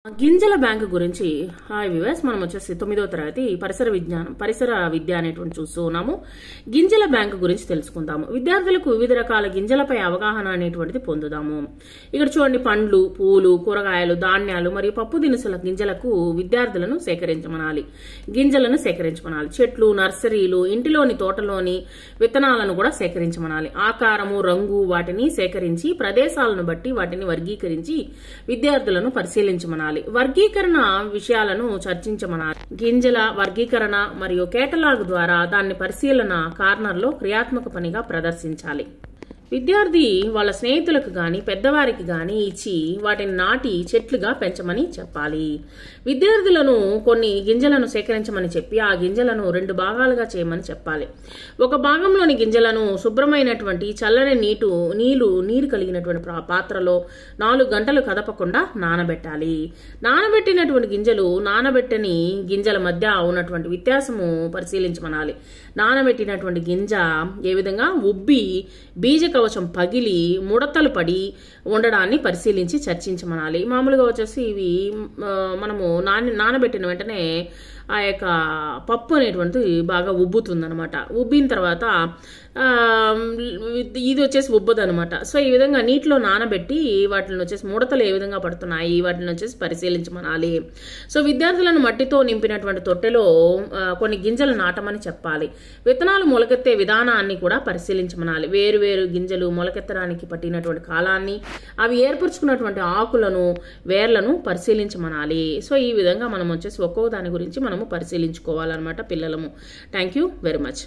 గింజల బ్యాంకు గురించి hi viewers, మనం వచ్చేసి 9వ తరగతి పరిసర విద్య అనేటువంటి చూస్తూ ఉన్నాము. గింజల బ్యాంకు గురించి తెలుసుకుందాము. విద్యార్థులకు వివిధ రకాల గింజలపై అవగాహన అనేటువంటిది పొందుదాము. ఇక్కడ చూడండి, పండ్లు, పూలు, కూరగాయలు, ధాన్యాలు మరియు పప్పు దినుసుల గింజలకు విద్యార్థులను సేకరించమనాలి. చెట్లు, నర్సరీలు, ఇంటిలోని తోటలోని విత్తనాలను కూడా సేకరించమనాలి. ఆకారము, రంగు వాటిని సేకరించి ప్రదేశాలను బట్టి వాటిని వర్గీకరించి విద్యార్థులను పరిశీలించమనాలి. వర్గీకరణ విషయాలను చర్చించమనాలి. గింజల వర్గీకరణ మరియు కేటలాగ్ ద్వారా దాన్ని పరిశీలన కార్నర్లో క్రియాత్మక పనిగా ప్రదర్శించాలి. విద్యార్థి వాళ్ళ స్నేహితులకు గాని పెద్దవారికి గాని ఇచ్చి వాటిని నాటి చెట్లుగా పెంచమని చెప్పాలి. విద్యార్థులను కొన్ని గింజలను సేకరించమని చెప్పి ఆ గింజలను 2 భాగాలుగా చేయమని చెప్పాలి. ఒక భాగంలోని గింజలను శుభ్రమైనటువంటి చల్లని నీరు కలిగినటువంటి పాత్రలో 4 గంటలు కదపకుండా నానబెట్టాలి. నానబెట్టినటువంటి గింజలు నానబెట్టని గింజల మధ్య ఉన్నటువంటి వ్యత్యాసము పరిశీలించమనాలి. నానబెట్టినటువంటి గింజ ఏ విధంగా ఉబ్బి బీజ కవచం పగిలి ముడతలు పడి ఉండడాన్ని పరిశీలించి చర్చించమనాలి. మామూలుగా వచ్చేసి ఇవి మనము నానబెట్టిన వెంటనే ఆ యొక్క పప్పు అనేటువంటిది బాగా ఉబ్బుతుంది అనమాట. ఉబ్బిన తర్వాత ఇది వచ్చేసి ఉబ్బదు అనమాట. సో ఈ విధంగా నీటిలో నానబెట్టి వాటిని వచ్చేసి ముడతలు ఏ విధంగా పడుతున్నాయి వాటిని వచ్చేసి పరిశీలించమనాలి. సో విద్యార్థులను మట్టితో నింపినటువంటి తొట్టెలో కొన్ని గింజలు నాటమని చెప్పాలి. విత్తనాలు మొలకెత్తే విధానాన్ని కూడా పరిశీలించమనాలి. వేరు గింజలు మొలకెత్తడానికి పట్టినటువంటి కాలాన్ని, అవి ఏర్పరచుకున్నటువంటి ఆకులను, వేర్లను పరిశీలించమనాలి. సో ఈ విధంగా మనం వచ్చేసి ఒక్కో దాని గురించి మనము పరిశీలించుకోవాలన్నమాట పిల్లలము. Thank you very much.